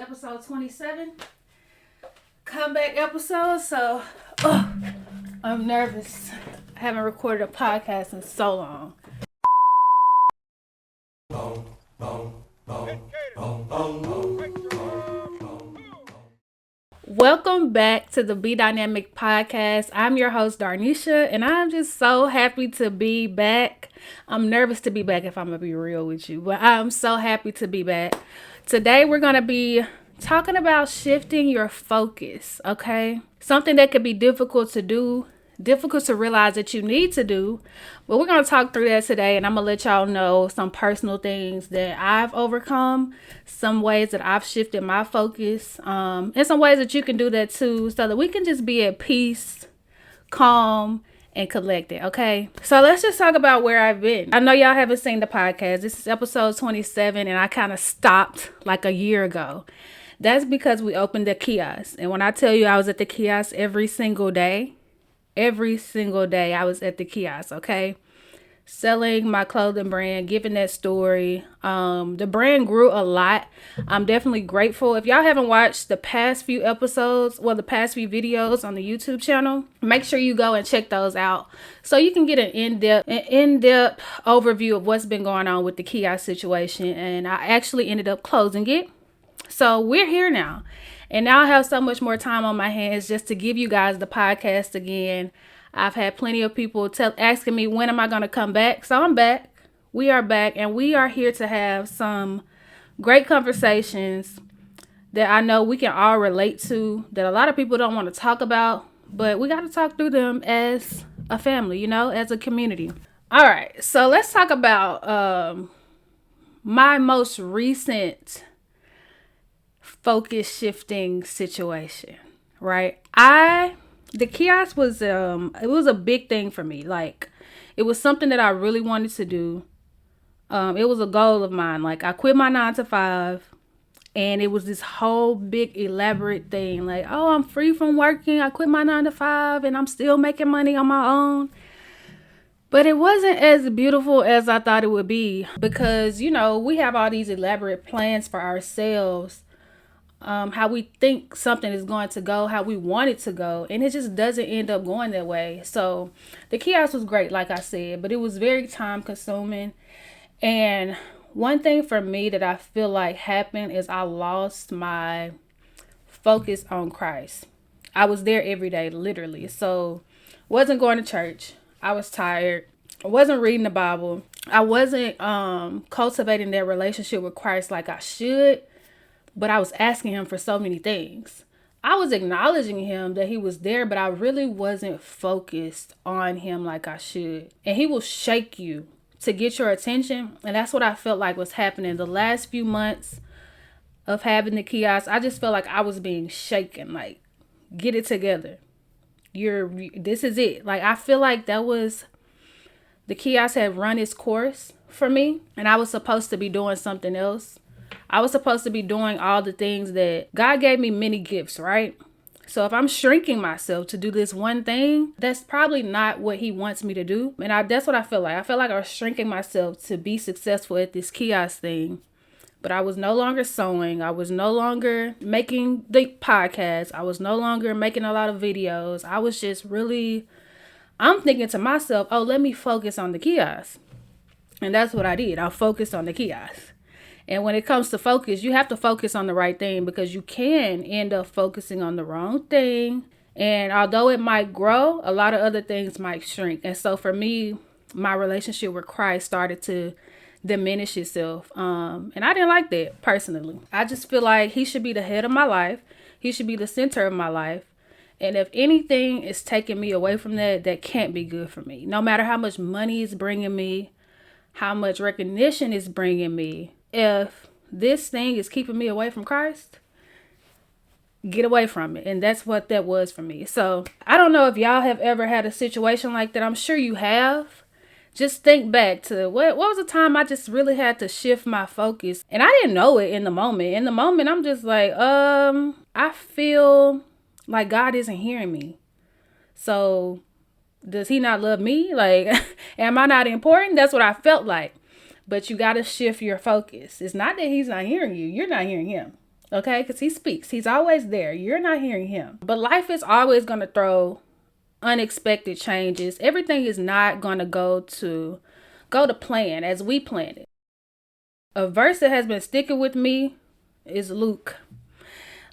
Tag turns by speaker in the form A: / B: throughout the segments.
A: episode 27. Comeback episode. So, I'm nervous. I haven't recorded a podcast in so long. Welcome back to the Be Dynamic podcast. I'm your host, Darnisha, and I'm just so happy to be back. I'm nervous to be back, if I'm going to be real with you, but I'm so happy to be back. Today, we're going to be talking about shifting your focus, okay? Something that could be difficult to do, difficult to realize that you need to do, but we're going to talk through that today, and I'm going to let y'all know some personal things that I've overcome, some ways that I've shifted my focus, and some ways that you can do that too, so that we can just be at peace, calm, and collected, okay? So let's just talk about where I've been. I know y'all haven't seen the podcast. This is episode 27, and I kind of stopped like a year ago. That's because we opened the kiosk, and when I tell you I was at the kiosk every single day I was at the kiosk, okay? Selling my clothing brand, giving that story. The brand grew a lot. I'm definitely grateful. If y'all haven't watched the past few episodes, the past few videos on the YouTube channel, make sure you go and check those out so you can get an in-depth overview of what's been going on with the kiosk situation. And I actually ended up closing it. So we're here now. And now I have so much more time on my hands just to give you guys the podcast again. I've had plenty of people asking me, when am I going to come back? So I'm back. We are back, and we are here to have some great conversations that I know we can all relate to, that a lot of people don't want to talk about, but we got to talk through them as a family, as a community. All right, so let's talk about my most recent focus shifting situation, right? The kiosk was it was a big thing for me. Like, it was something that I really wanted to do. It was a goal of mine. Like, I quit my 9-to-5, and it was this whole big elaborate thing. Like, oh, I'm free from working. I quit my 9-to-5 and I'm still making money on my own. But it wasn't as beautiful as I thought it would be, because, we have all these elaborate plans for ourselves. How we think something is going to go, how we want it to go, and it just doesn't end up going that way. So the kiosk was great, like I said, but it was very time consuming. And one thing for me that I feel like happened is I lost my focus on Christ. I was there every day, literally. So wasn't going to church. I was tired. I wasn't reading the Bible. I wasn't cultivating that relationship with Christ like I should. But I was asking him for so many things. I was acknowledging him that he was there, but I really wasn't focused on him like I should. And he will shake you to get your attention. And that's what I felt like was happening the last few months of having the kiosk. I just felt like I was being shaken. Like, get it together. This is it. Like, I feel like the kiosk had run its course for me, and I was supposed to be doing something else. I was supposed to be doing all the things that God gave me, many gifts, right? So if I'm shrinking myself to do this one thing, that's probably not what he wants me to do. And that's what I feel like. I feel like I was shrinking myself to be successful at this kiosk thing. But I was no longer sewing. I was no longer making the podcast. I was no longer making a lot of videos. I was just I'm thinking to myself, oh, let me focus on the kiosk. And that's what I did. I focused on the kiosk. And when it comes to focus, you have to focus on the right thing, because you can end up focusing on the wrong thing. And although it might grow, a lot of other things might shrink. And so for me, my relationship with Christ started to diminish itself. And I didn't like that personally. I just feel like he should be the head of my life. He should be the center of my life. And if anything is taking me away from that, that can't be good for me. No matter how much money it's bringing me, how much recognition it's bringing me. If this thing is keeping me away from Christ, get away from it. And that's what that was for me. So I don't know if y'all have ever had a situation like that. I'm sure you have. Just think back to what was the time I just really had to shift my focus. And I didn't know it in the moment. In the moment, I'm just like, I feel like God isn't hearing me. So does he not love me? Like, am I not important? That's what I felt like. But you got to shift your focus. It's not that he's not hearing you. You're not hearing him. Okay, because he speaks. He's always there. You're not hearing him. But life is always going to throw unexpected changes. Everything is not going to go to plan as we planned it. A verse that has been sticking with me is Luke.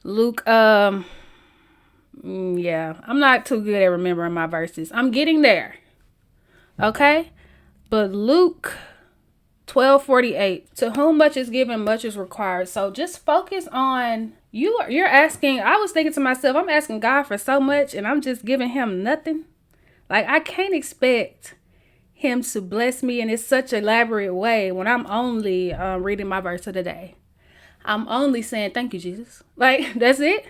A: Luke, yeah, I'm not too good at remembering my verses. I'm getting there. Okay? But Luke 12:48, to whom much is given, much is required. So just focus on you're asking. I was thinking to myself, I'm asking God for so much and I'm just giving him nothing. Like, I can't expect him to bless me in such an elaborate way when I'm only reading my verse of the day. I'm only saying thank you, Jesus. Like, that's it.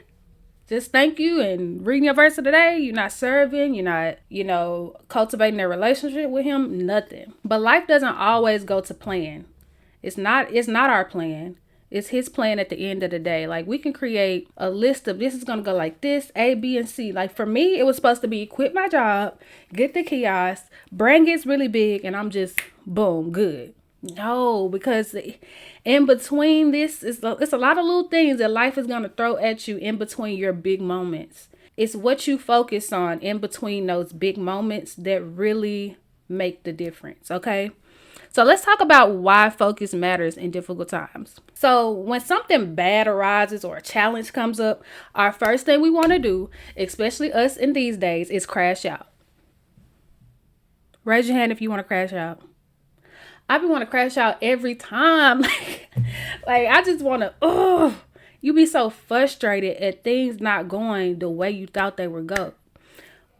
A: Just thank you and reading your verse of the day. You're not serving. You're not, cultivating a relationship with him. Nothing. But life doesn't always go to plan. It's not our plan. It's his plan at the end of the day. Like, we can create a list of this is going to go like this, A, B, and C. Like, for me, it was supposed to be quit my job, get the kiosk, brand gets really big, and I'm just, boom, good. No, because in between this, it's a lot of little things that life is going to throw at you in between your big moments. It's what you focus on in between those big moments that really make the difference, okay? So let's talk about why focus matters in difficult times. So when something bad arises or a challenge comes up, our first thing we want to do, especially us in these days, is crash out. Raise your hand if you want to crash out. I be want to crash out every time. Like I just want to, you be so frustrated at things not going the way you thought they would go.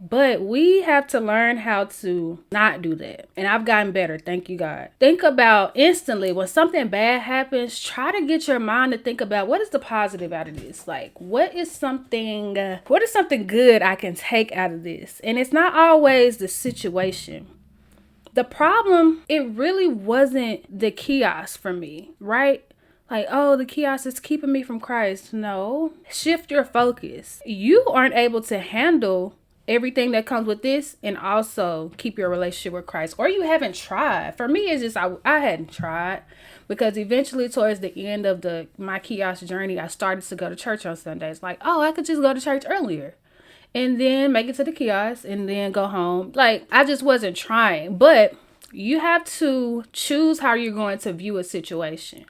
A: But we have to learn how to not do that. And I've gotten better. Thank you, God. Think about instantly when something bad happens, try to get your mind to think about what is the positive out of this? Like, what is something good I can take out of this? And it's not always the situation. The problem, it really wasn't the kiosk for me, right? Like, oh, the kiosk is keeping me from Christ. No, shift your focus. You aren't able to handle everything that comes with this and also keep your relationship with Christ, or you haven't tried. For me, it's just I hadn't tried, because eventually towards the end of my kiosk journey, I started to go to church on Sundays. Like, oh, I could just go to church earlier and then make it to the kiosk and then go home. Like, I just wasn't trying. But you have to choose how you're going to view a situation.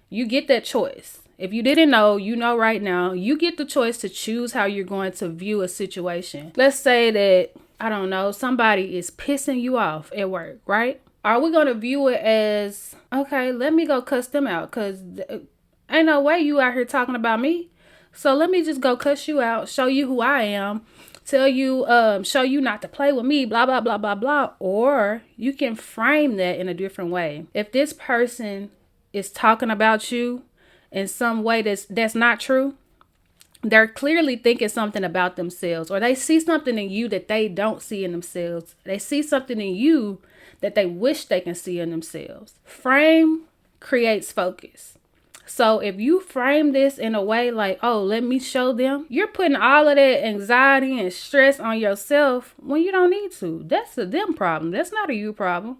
A: You get that choice. If you didn't know, you know right now, you get the choice to choose how you're going to view a situation. Let's say that, I don't know, somebody is pissing you off at work, right? Are we going to view it as, okay, let me go cuss them out, because ain't no way you out here talking about me. So let me just go cuss you out, show you who I am, tell you, show you not to play with me, blah, blah, blah, blah, blah. Or you can frame that in a different way. If this person is talking about you in some way that's not true, they're clearly thinking something about themselves, or they see something in you that they don't see in themselves. They see something in you that they wish they can see in themselves. Frame creates focus. So if you frame this in a way like, oh, let me show them, you're putting all of that anxiety and stress on yourself when you don't need to. That's a them problem. That's not a you problem.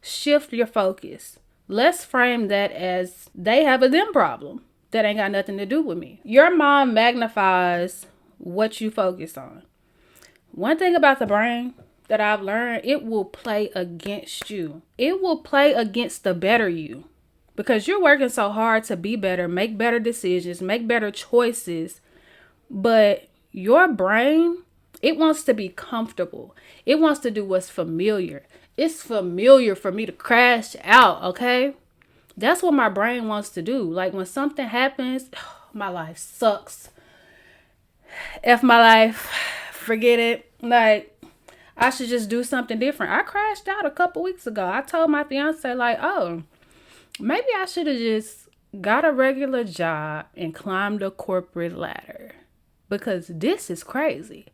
A: Shift your focus. Let's frame that as they have a them problem. That ain't got nothing to do with me. Your mind magnifies what you focus on. One thing about the brain that I've learned, it will play against you. It will play against the better you. Because you're working so hard to be better, make better decisions, make better choices. But your brain, it wants to be comfortable. It wants to do what's familiar. It's familiar for me to crash out, okay? That's what my brain wants to do. Like when something happens, my life sucks. F my life. Forget it. Like, I should just do something different. I crashed out a couple weeks ago. I told my fiance, like, oh, maybe I should have just got a regular job and climbed a corporate ladder, because this is crazy.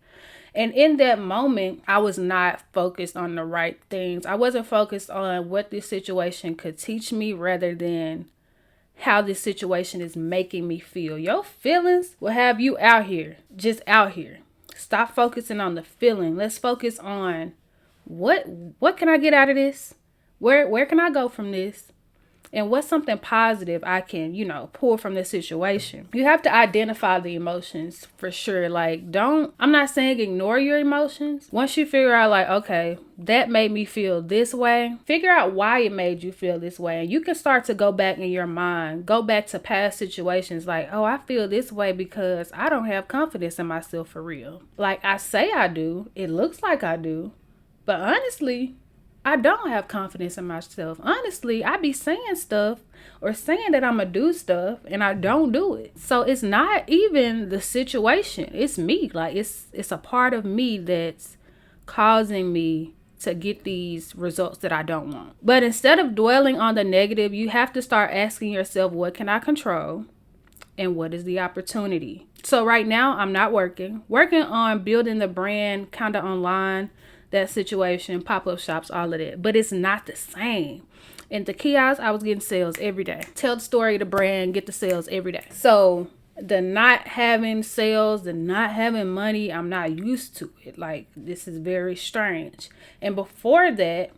A: And in that moment, I was not focused on the right things. I wasn't focused on what this situation could teach me rather than how this situation is making me feel. Your feelings will have you out here, just out here. Stop focusing on the feeling. Let's focus on what can I get out of this? Where can I go from this? And what's something positive I can, pull from this situation? You have to identify the emotions for sure. Like, I'm not saying ignore your emotions. Once you figure out, like, okay, that made me feel this way, figure out why it made you feel this way. And you can start to go back in your mind, go back to past situations like, oh, I feel this way because I don't have confidence in myself for real. Like, I say I do, it looks like I do, but honestly, I don't have confidence in myself. Honestly, I be saying stuff or saying that I'm going to do stuff and I don't do it. So it's not even the situation. It's me. Like, it's a part of me that's causing me to get these results that I don't want. But instead of dwelling on the negative, you have to start asking yourself, what can I control? And what is the opportunity? So right now, I'm not working on building the brand kind of online, that situation, pop-up shops, all of that. But it's not the same. In the kiosk, I was getting sales every day. Tell the story of the brand, get the sales every day. So the not having sales, the not having money, I'm not used to it. Like, this is very strange. And before that,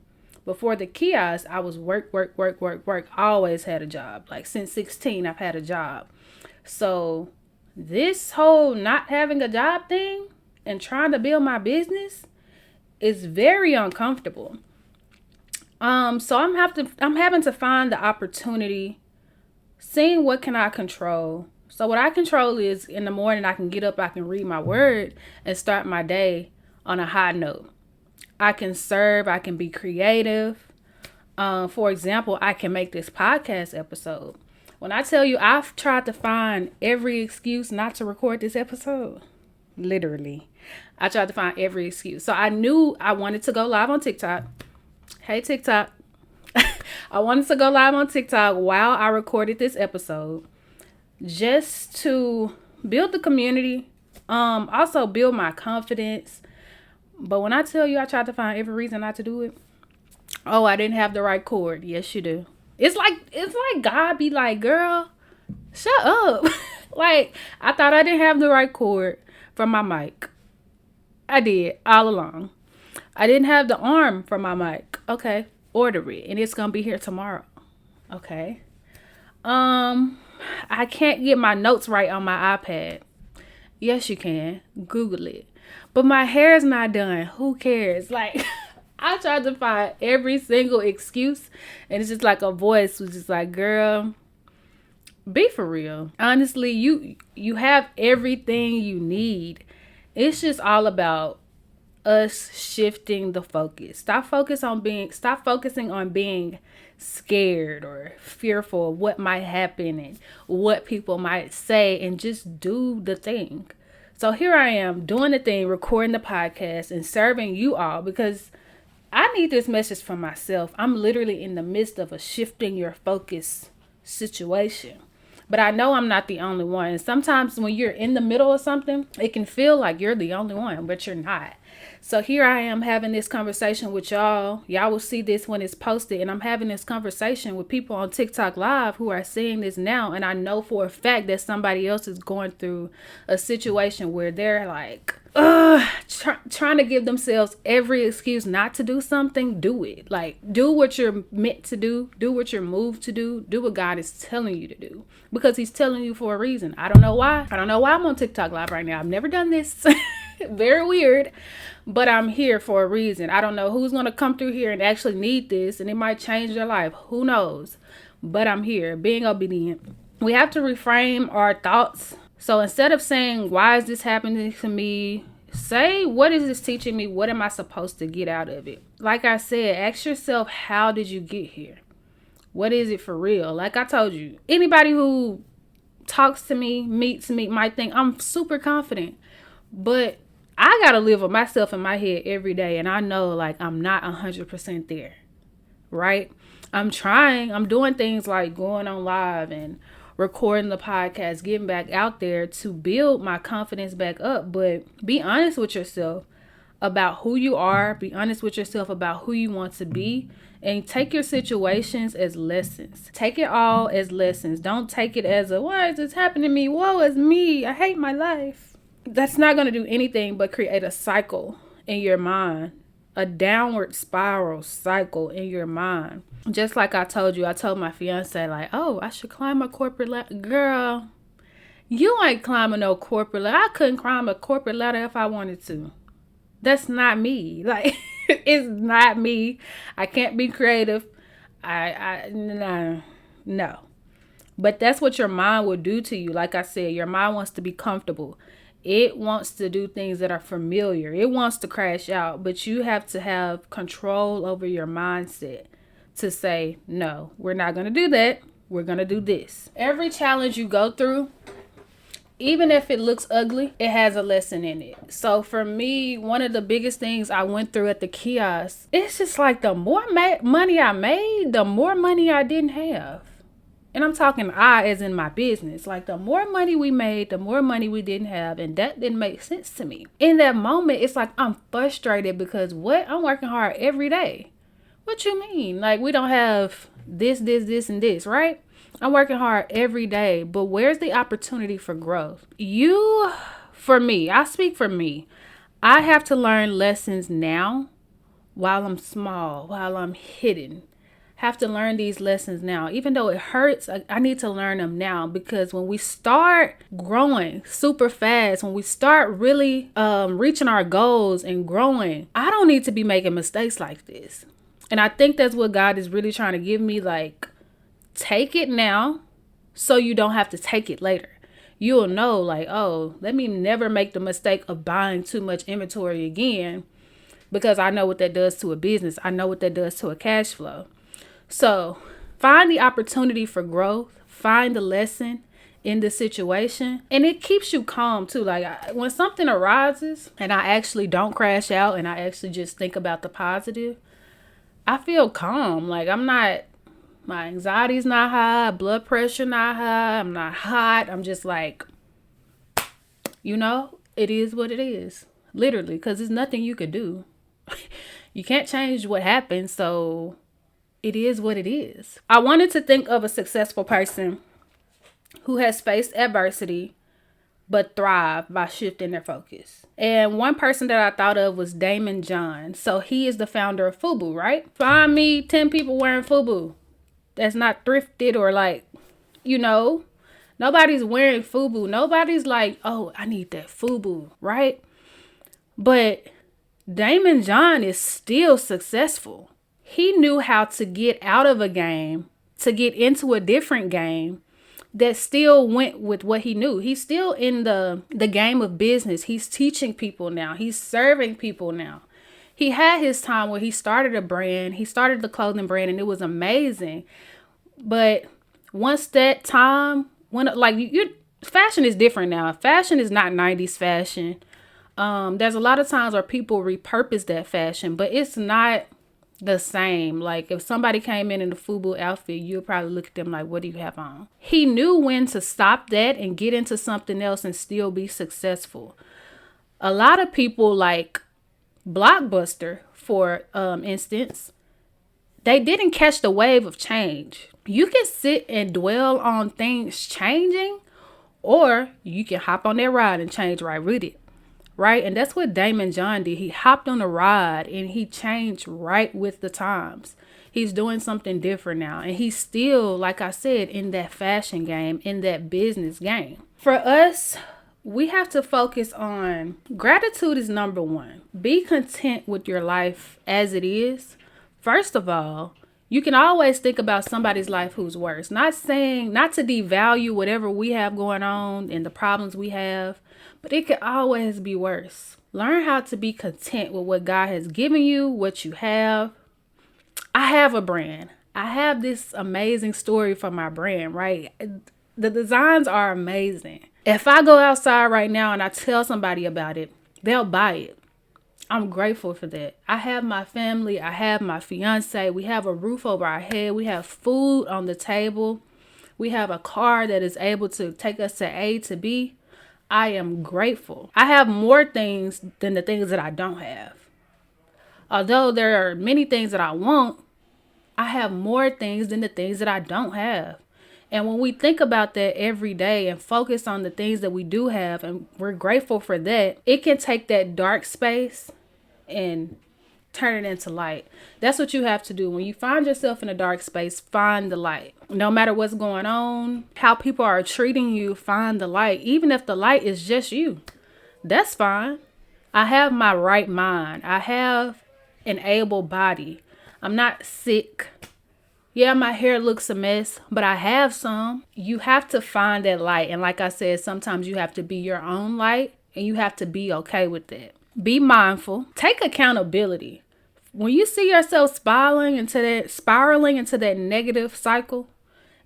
A: before the kiosk, I was work. I always had a job. Like, since 16, I've had a job. So this whole not having a job thing and trying to build my business is very uncomfortable. So I'm having to find the opportunity, seeing what can I control. So what I control is in the morning I can get up, I can read my word and start my day on a high note. I can serve, I can be creative. For example, I can make this podcast episode. When I tell you I've tried to find every excuse not to record this episode, literally, I tried to find every excuse. So I knew I wanted to go live on TikTok. Hey, TikTok. I wanted to go live on TikTok while I recorded this episode, just to build the community, also build my confidence. But when I tell you I tried to find every reason not to do it, oh, I didn't have the right cord. Yes, you do. It's like God be like, girl, shut up. Like, I thought I didn't have the right cord for my mic. I did all along. I didn't have the arm for my mic. Okay, order it and it's gonna be here tomorrow. Okay. I can't get my notes right on my iPad. Yes, you can. Google it. But my hair is not done. Who cares? Like, I tried to find every single excuse, and it's just like a voice was just like, girl, be for real. Honestly, you have everything you need. It's just all about us shifting the focus. Stop focusing on being scared or fearful of what might happen and what people might say, and just do the thing. So here I am doing the thing, recording the podcast and serving you all because I need this message for myself. I'm literally in the midst of a shifting your focus situation. But I know I'm not the only one. And sometimes when you're in the middle of something, it can feel like you're the only one, but you're not. So here I am having this conversation with y'all. Y'all will see this when it's posted. And I'm having this conversation with people on TikTok Live who are seeing this now. And I know for a fact that somebody else is going through a situation where they're like, trying to give themselves every excuse not to do something. Do it. Like, do what you're meant to do. Do what you're moved to do. Do what God is telling you to do. Because he's telling you for a reason. I don't know why. I don't know why I'm on TikTok Live right now. I've never done this. Very weird. But I'm here for a reason. I don't know who's going to come through here and actually need this. And it might change their life. Who knows? But I'm here. Being obedient. We have to reframe our thoughts. So instead of saying, why is this happening to me? Say, what is this teaching me? What am I supposed to get out of it? Like I said, ask yourself, how did you get here? What is it for real? Like I told you, anybody who talks to me, meets me, might think I'm super confident. But I got to live with myself in my head every day. And I know, like, I'm not 100% there. Right? I'm trying. I'm doing things like going on live and recording the podcast, getting back out there to build my confidence back up. But be honest with yourself about who you are. Be honest with yourself about who you want to be. And take your situations as lessons. Take it all as lessons. Don't take it as why is this happening to me? Woe is me. I hate my life. That's not going to do anything but create a cycle in your mind. a downward spiral cycle in your mind. Just like I told you, I told my fiance, like, oh, I should climb a corporate ladder. Girl, you ain't climbing no corporate ladder. I couldn't climb a corporate ladder if I wanted to. That's not me. Like, it's not me. I can't be creative. No. But that's what your mind will do to you. Like I said, your mind wants to be comfortable. It wants to do things that are familiar. It wants to crash out. But you have to have control over your mindset to say, no, we're not going to do that. We're going to do this. Every challenge you go through, even if it looks ugly, it has a lesson in it. So for me, one of the biggest things I went through at the kiosk, it's just like the more money I made, the more money I didn't have. And I'm talking I as in my business. Like the more money we made, the more money we didn't have. And that didn't make sense to me. In that moment, it's like I'm frustrated because what? I'm working hard every day. What you mean? Like we don't have this, and this, right? I'm working hard every day. But where's the opportunity for growth? For me, I speak for me. I have to learn lessons now while I'm small, while I'm hidden. Have to learn these lessons now. Even though it hurts, I need to learn them now, because when we start growing super fast, when we start really reaching our goals and growing, I don't need to be making mistakes like this. And I think that's what God is really trying to give me, like, take it now so you don't have to take it later. You'll know, like, oh, let me never make the mistake of buying too much inventory again, because I know what that does to a business. I know what that does to a cash flow. So find the opportunity for growth, find the lesson in the situation, and it keeps you calm too. Like when something arises and I actually don't crash out and I actually just think about the positive, I feel calm. Like my anxiety's not high, blood pressure not high, I'm not hot. I'm just like, it is what it is. Literally, because there's nothing you could do. You can't change what happened, so it is what it is. I wanted to think of a successful person who has faced adversity but thrived by shifting their focus. And one person that I thought of was Daymond John. So he is the founder of FUBU, right? Find me 10 people wearing FUBU that's not thrifted or nobody's wearing FUBU. Nobody's like, oh, I need that FUBU, right? But Daymond John is still successful. He knew how to get out of a game to get into a different game that still went with what he knew. He's still in the game of business. He's teaching people now. He's serving people now. He had his time where he started a brand. He started the clothing brand and it was amazing. But once that time went, fashion is different now. Fashion is not 90s fashion. There's a lot of times where people repurpose that fashion, but it's not the same. Like if somebody came in a FUBU outfit, you'll probably look at them like, what do you have on? He knew when to stop that and get into something else and still be successful. A lot of people like Blockbuster, for instance, they didn't catch the wave of change. You can sit and dwell on things changing, or you can hop on that ride and change right with it. Right? And that's what Daymond John did. He hopped on a ride and he changed right with the times. He's doing something different now. And he's still, like I said, in that fashion game, in that business game. For us, we have to focus on gratitude is number one. Be content with your life as it is. First of all, you can always think about somebody's life who's worse. Not to devalue whatever we have going on and the problems we have, but it could always be worse. Learn how to be content with what God has given you, what you have. I have a brand. I have this amazing story for my brand, right? The designs are amazing. If I go outside right now and I tell somebody about it, they'll buy it. I'm grateful for that. I have my family. I have my fiance. We have a roof over our head. We have food on the table. We have a car that is able to take us to A to B. I am grateful. I have more things than the things that I don't have. Although there are many things that I want, I have more things than the things that I don't have. And when we think about that every day and focus on the things that we do have, and we're grateful for that, it can take that dark space and turn it into light. That's what you have to do. When you find yourself in a dark space, find the light. No matter what's going on, how people are treating you, find the light. Even if the light is just you, that's fine. I have my right mind. I have an able body. I'm not sick. Yeah, my hair looks a mess, but I have some. You have to find that light. And like I said, sometimes you have to be your own light, and you have to be okay with that. Be mindful. Take accountability. When you see yourself spiraling into that negative cycle,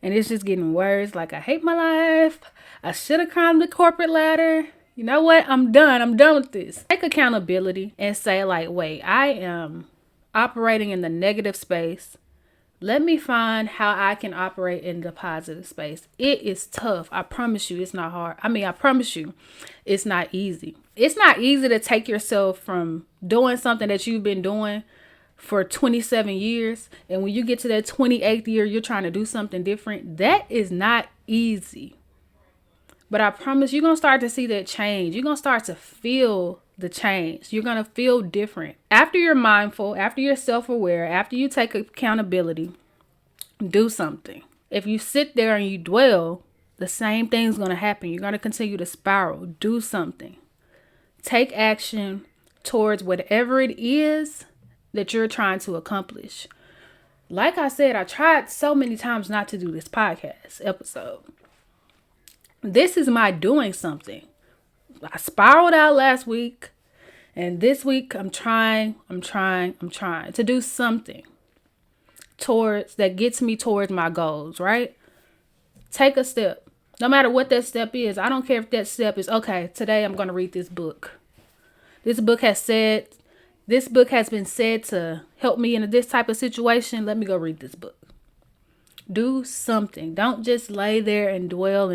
A: and it's just getting worse, like I hate my life, I should have climbed the corporate ladder. You know what? I'm done with this. Take accountability and say like, wait, I am operating in the negative space. Let me find how I can operate in the positive space. It is tough. I promise you it's not hard. I promise you it's not easy. It's not easy to take yourself from doing something that you've been doing for 27 years. And when you get to that 28th year, you're trying to do something different. That is not easy. But I promise you're going to start to see that change. You're going to start to feel the change. You're going to feel different. After you're mindful, after you're self-aware, after you take accountability, do something. If you sit there and you dwell, the same thing's going to happen. You're going to continue to spiral. Do something. Take action towards whatever it is that you're trying to accomplish. Like I said, I tried so many times not to do this podcast episode. This is my doing something. I spiraled out last week, and this week I'm trying to do something towards that gets me towards my goals, right? Take a step. No matter what that step is. I don't care if that step is, okay, today I'm going to read this book. This book has been said to help me in this type of situation. Let me go read this book. Do something. Don't just lay there and dwell.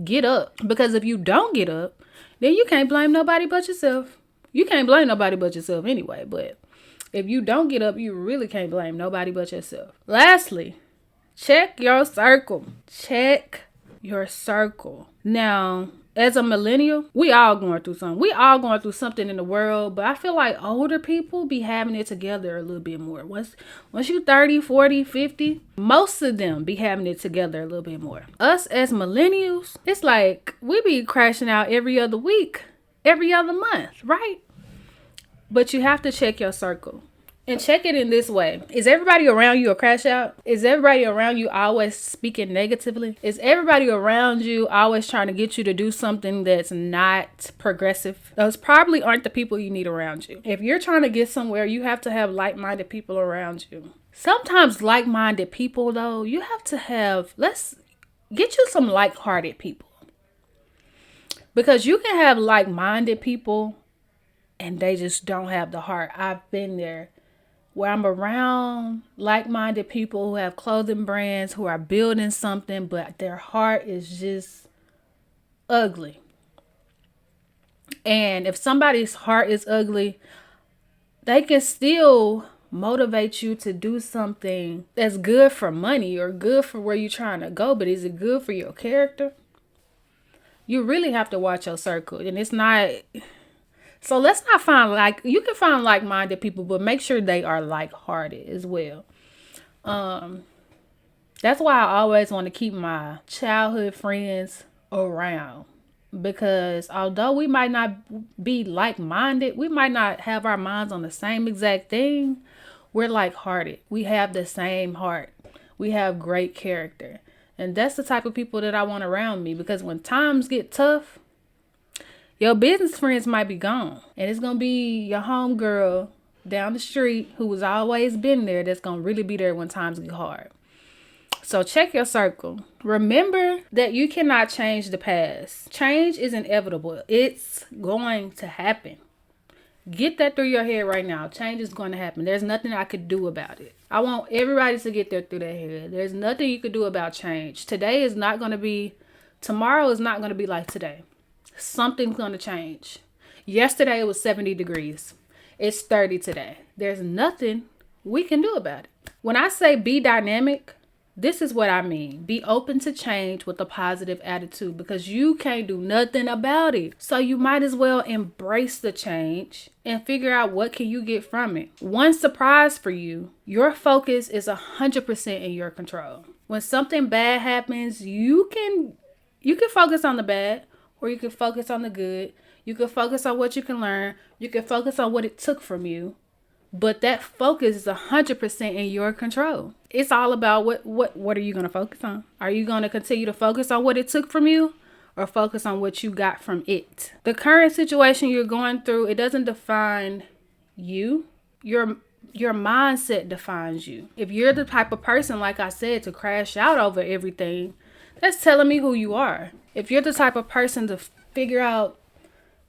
A: Get up. Because if you don't get up, then you can't blame nobody but yourself. You can't blame nobody but yourself anyway. But if you don't get up, you really can't blame nobody but yourself. Lastly, check your circle. Check your circle. Now, as a millennial, we all going through something. We all going through something in the world, but I feel like older people be having it together a little bit more. Once you 30, 40, 50, most of them be having it together a little bit more. Us as millennials, it's like we be crashing out every other week, every other month, right? But you have to check your circle. And check it in this way. Is everybody around you a crash out? Is everybody around you always speaking negatively? Is everybody around you always trying to get you to do something that's not progressive? Those probably aren't the people you need around you. If you're trying to get somewhere, you have to have like-minded people around you. Sometimes like-minded people, though, you have to have, let's get you some like-hearted people. Because you can have like-minded people and they just don't have the heart. I've been there. Where I'm around like-minded people who have clothing brands, who are building something, but their heart is just ugly. And if somebody's heart is ugly, they can still motivate you to do something that's good for money or good for where you're trying to go, but is it good for your character? You really have to watch your circle. And it's not... So let's not find you can find like-minded people, but make sure they are like-hearted as well. That's why I always want to keep my childhood friends around, because although we might not be like-minded, we might not have our minds on the same exact thing. We're like-hearted. We have the same heart. We have great character. And that's the type of people that I want around me, because when times get tough, your business friends might be gone. And it's going to be your homegirl down the street who has always been there that's going to really be there when times get hard. So check your circle. Remember that you cannot change the past. Change is inevitable. It's going to happen. Get that through your head right now. Change is going to happen. There's nothing I could do about it. I want everybody to get there through their head. There's nothing you could do about change. Tomorrow is not going to be like today. Something's going to change. Yesterday it was 70 degrees. It's 30 today. There's nothing we can do about it. When I say be dynamic, This is what I mean. Be open to change with a positive attitude because you can't do nothing about it. So you might as well embrace the change and figure out what can you get from it. One surprise for you, your focus is 100% in your control. When something bad happens, you can focus on the bad, or you can focus on the good. You can focus on what you can learn. You can focus on what it took from you. But that focus is 100% in your control. It's all about what are you going to focus on? Are you going to continue to focus on what it took from you, or focus on what you got from it? The current situation you're going through, it doesn't define you. Your mindset defines you. If you're the type of person, like I said, to crash out over everything, that's telling me who you are. If you're the type of person to figure out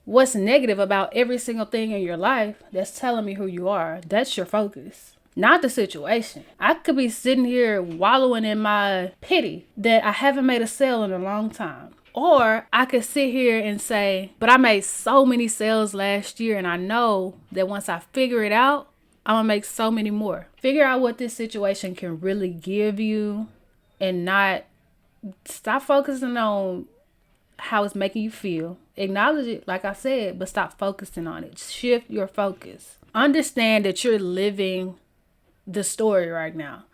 A: what's negative about every single thing in your life, that's telling me who you are. That's your focus, not the situation. I could be sitting here wallowing in my pity that I haven't made a sale in a long time. Or I could sit here and say, but I made so many sales last year, and I know that once I figure it out, I'm going to make so many more. Figure out what this situation can really give you, and not stop focusing on how it's making you feel. Acknowledge it, like I said, but stop focusing on it. Shift your focus. Understand that you're living the story right now.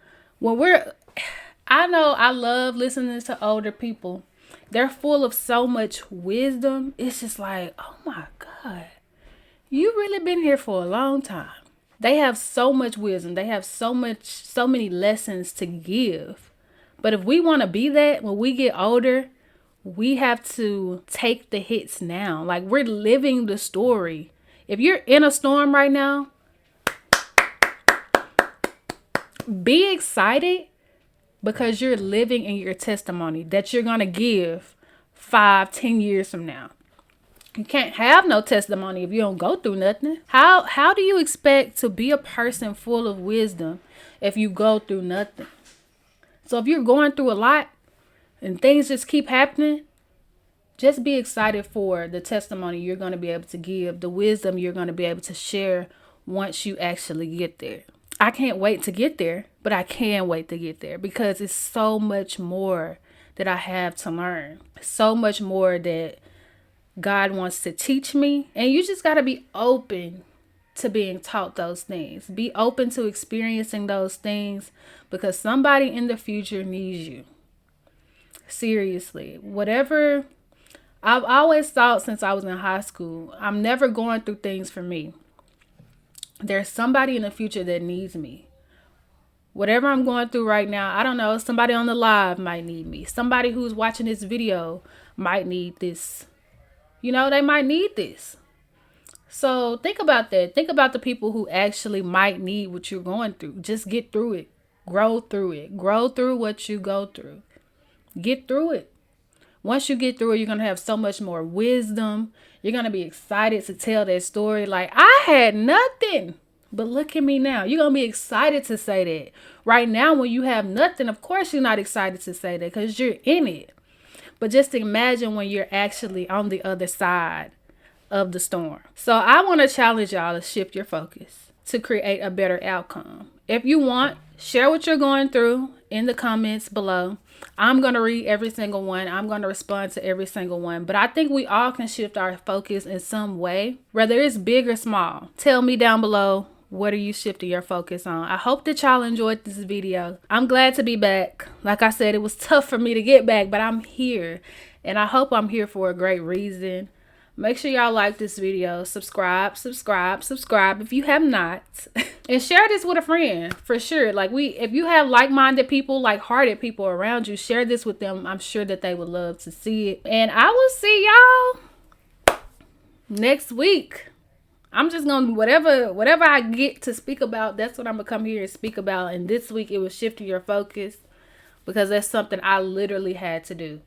A: I know I love listening to older people. They're full of so much wisdom. It's just like, oh my God, you really been here for a long time. They have so much wisdom. They have so many lessons to give. But if we want to be that when we get older, we have to take the hits now. Like, we're living the story. If you're in a storm right now, be excited, because you're living in your testimony that you're going to give 5-10 years from now. You can't have no testimony if you don't go through nothing. How do you expect to be a person full of wisdom if you go through nothing? So if you're going through a lot and things just keep happening, just be excited for the testimony you're going to be able to give, the wisdom you're going to be able to share once you actually get there. I can't wait to get there, but I can wait to get there because it's so much more that I have to learn. So much more that God wants to teach me. And you just got to be open to being taught those things. Be open to experiencing those things, because somebody in the future needs you. Seriously, whatever. I've always thought since I was in high school, I'm never going through things for me. There's somebody in the future that needs me. Whatever I'm going through right now, I don't know, somebody on the live might need me. Somebody who's watching this video might need this. You know, they might need this. So think about that. Think about the people who actually might need what you're going through. Just get through it. Grow through it. Grow through what you go through. Get through it. Once you get through it, you're going to have so much more wisdom. You're going to be excited to tell that story. Like, I had nothing, but look at me now. You're going to be excited to say that. Right now, when you have nothing, of course you're not excited to say that because you're in it. But just imagine when you're actually on the other side of the storm. So I want to challenge y'all to shift your focus to create a better outcome. If you want, share what you're going through in the comments below. I'm going to read every single one. I'm going to respond to every single one. But I think we all can shift our focus in some way, whether it's big or small. Tell me down below, what are you shifting your focus on? I hope that y'all enjoyed this video. I'm glad to be back. Like I said, it was tough for me to get back, but I'm here. And I hope I'm here for a great reason. Make sure y'all like this video, subscribe if you have not, and share this with a friend for sure. Like, if you have like-minded people, like-hearted people around you, share this with them. I'm sure that they would love to see it. And I will see y'all next week. I'm just gonna whatever I get to speak about, that's what I'm gonna come here and speak about. And this week it was shifting your focus, because that's something I literally had to do.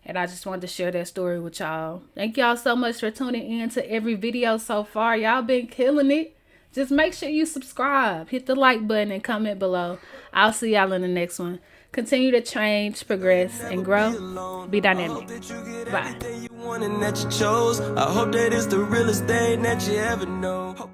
A: And I just wanted to share that story with y'all. Thank y'all so much for tuning in to every video so far. Y'all been killing it. Just make sure you subscribe. Hit the like button and comment below. I'll see y'all in the next one. Continue to change, progress, and grow. Be dynamic. Bye.
B: I hope that it's the realest thing that you ever know.